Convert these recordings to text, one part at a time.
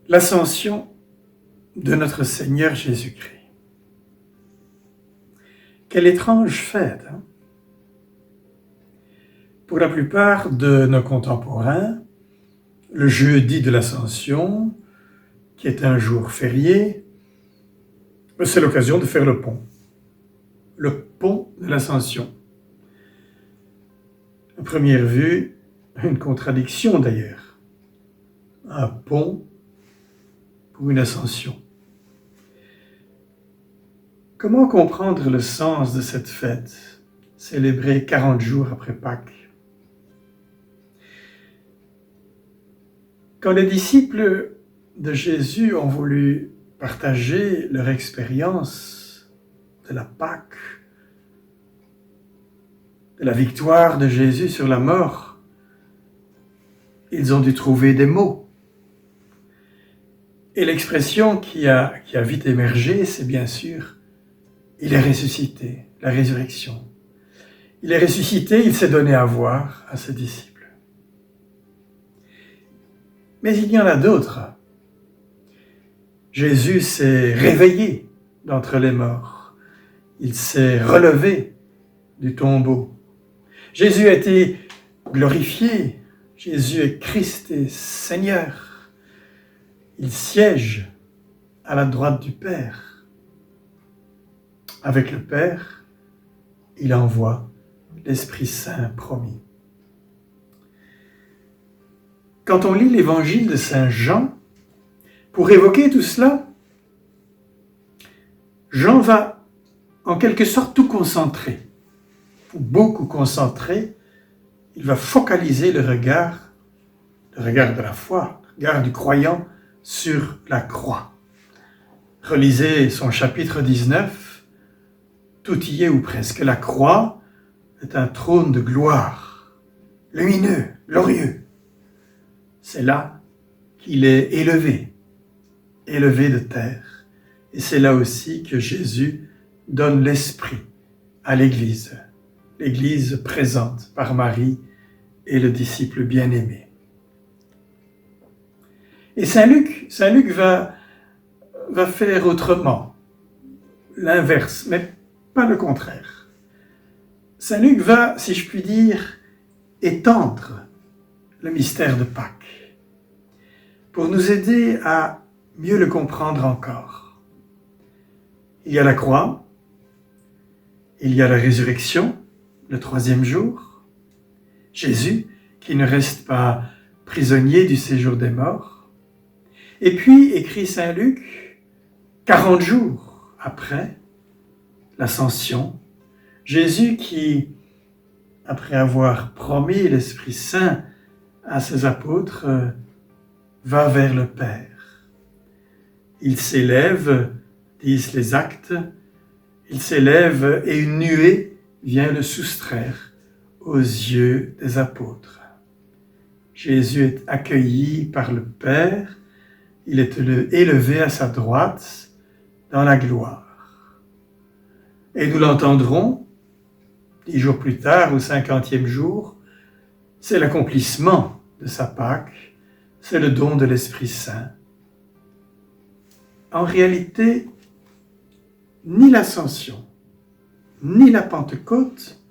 L'ascension de notre Seigneur Jésus-Christ. Quelle étrange fête, hein? Pour la plupart de nos contemporains, le jeudi de l'Ascension, qui est un jour férié, c'est l'occasion de faire le pont de l'Ascension. À première vue, une contradiction d'ailleurs. Un pont pour une ascension. Comment comprendre le sens de cette fête, célébrée 40 jours après Pâques? Quand les disciples de Jésus ont voulu partager leur expérience de la Pâque, de la victoire de Jésus sur la mort, ils ont dû trouver des mots. Et l'expression qui a vite émergé, c'est bien sûr « il est ressuscité », la résurrection. Il est ressuscité, il s'est donné à voir à ses disciples. Mais il y en a d'autres. Jésus s'est réveillé d'entre les morts. Il s'est relevé du tombeau. Jésus a été glorifié. Jésus est Christ et Seigneur. Il siège à la droite du Père. Avec le Père, il envoie l'Esprit Saint promis. Quand on lit l'évangile de Saint Jean, pour évoquer tout cela, Jean va en quelque sorte tout concentrer, ou beaucoup concentrer. Il va focaliser le regard de la foi, le regard du croyant sur la croix. Relisez son chapitre 19, tout y est ou presque. La croix est un trône de gloire, lumineux, glorieux. C'est là qu'il est élevé de terre. Et c'est là aussi que Jésus donne l'Esprit à l'Église. L'Église présente par Marie et le disciple bien-aimé. Et Saint Luc va faire autrement, l'inverse, mais pas le contraire. Saint Luc va, si je puis dire, étendre le mystère de Pâques pour nous aider à mieux le comprendre encore. Il y a la croix, il y a la résurrection, le 3e jour, Jésus qui ne reste pas prisonnier du séjour des morts, et puis, écrit Saint Luc, 40 jours après l'Ascension, Jésus qui, après avoir promis l'Esprit Saint à ses apôtres, va vers le Père. Il s'élève, disent les actes, il s'élève et une nuée vient le soustraire aux yeux des apôtres. Jésus est accueilli par le Père, il est élevé à sa droite dans la gloire. Et nous l'entendrons 10 jours plus tard, au 50e jour, c'est l'accomplissement de sa Pâque, c'est le don de l'Esprit Saint. En réalité, ni l'Ascension, ni la Pentecôte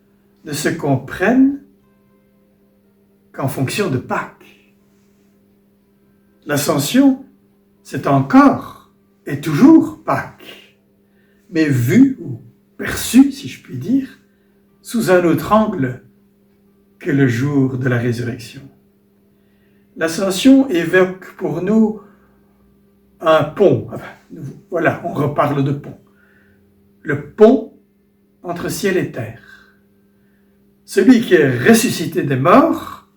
ne se comprennent qu'en fonction de Pâques. L'Ascension, c'est encore et toujours Pâques, mais vu ou perçu, si je puis dire, sous un autre angle que le jour de la résurrection. L'Ascension évoque pour nous un pont. Voilà, on reparle de pont. Le pont entre ciel et terre. Celui qui est ressuscité des morts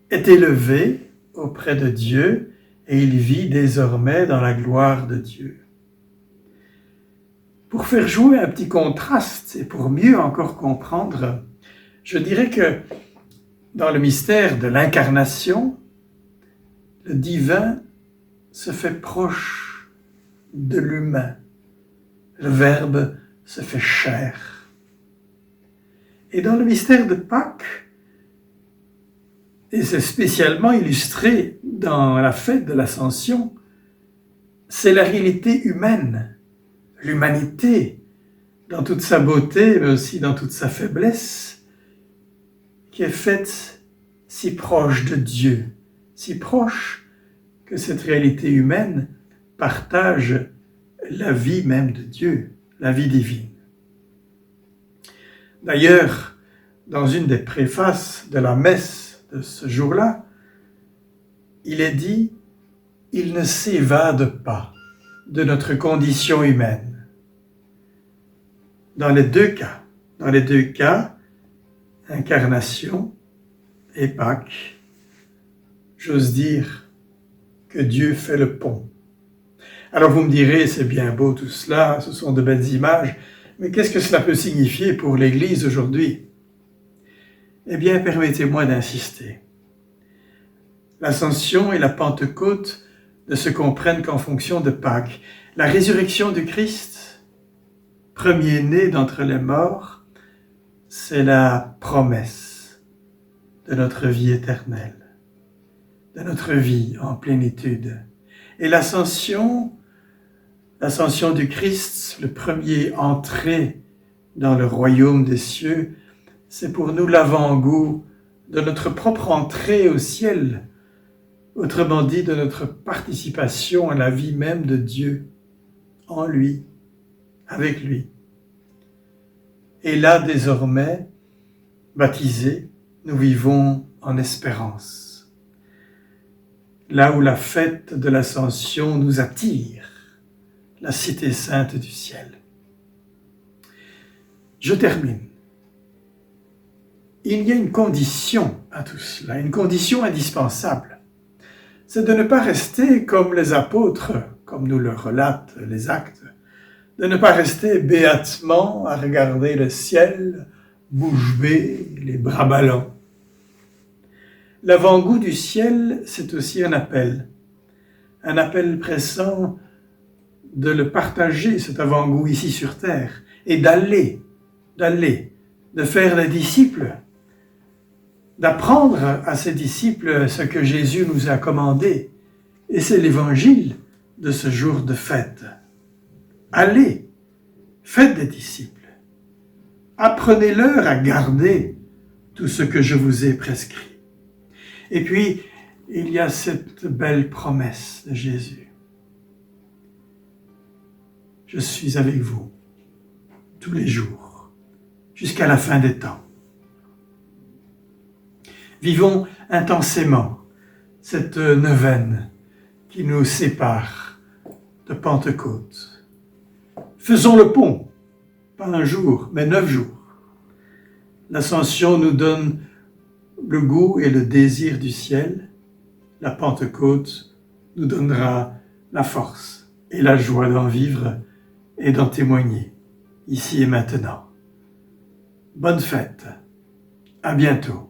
est élevé auprès de Dieu et il vit désormais dans la gloire de Dieu. Pour faire jouer un petit contraste et pour mieux encore comprendre, je dirais que dans le mystère de l'incarnation, le divin se fait proche de l'humain. Le Verbe se fait chair. Et dans le mystère de Pâques, et c'est spécialement illustré dans la fête de l'Ascension, c'est la réalité humaine, l'humanité, dans toute sa beauté, mais aussi dans toute sa faiblesse, qui est faite si proche de Dieu, si proche que cette réalité humaine partage la vie même de Dieu, la vie divine. D'ailleurs, dans une des préfaces de la messe de ce jour-là, il est dit « Il ne s'évade pas de notre condition humaine ». Dans les deux cas, incarnation et Pâques, j'ose dire que Dieu fait le pont. Alors vous me direz, c'est bien beau tout cela, ce sont de belles images, mais qu'est-ce que cela peut signifier pour l'Église aujourd'hui? Eh bien, permettez-moi d'insister. L'Ascension et la Pentecôte ne se comprennent qu'en fonction de Pâques. La résurrection du Christ, premier-né d'entre les morts, c'est la promesse de notre vie éternelle, de notre vie en plénitude. Et l'Ascension du Christ, le premier entré dans le royaume des cieux, c'est pour nous l'avant-goût de notre propre entrée au ciel, autrement dit de notre participation à la vie même de Dieu, en lui, avec lui. Et là, désormais, baptisés, nous vivons en espérance. Là où la fête de l'Ascension nous attire, la cité sainte du ciel. Je termine. Il y a une condition à tout cela, une condition indispensable. C'est de ne pas rester comme les apôtres, comme nous le relatent les actes, de ne pas rester béatement à regarder le ciel, bouche bée, les bras ballants. L'avant-goût du ciel, c'est aussi un appel pressant de le partager, cet avant-goût ici sur terre, et d'aller, de faire des disciples, d'apprendre à ces disciples ce que Jésus nous a commandé. Et c'est l'évangile de ce jour de fête. Allez, faites des disciples. Apprenez-leur à garder tout ce que je vous ai prescrit. Et puis, il y a cette belle promesse de Jésus. Je suis avec vous tous les jours, jusqu'à la fin des temps. Vivons intensément cette neuvaine qui nous sépare de Pentecôte. Faisons le pont, pas un jour, mais 9 jours. L'Ascension nous donne le goût et le désir du ciel. La Pentecôte nous donnera la force et la joie d'en vivre et d'en témoigner, ici et maintenant. Bonne fête, à bientôt.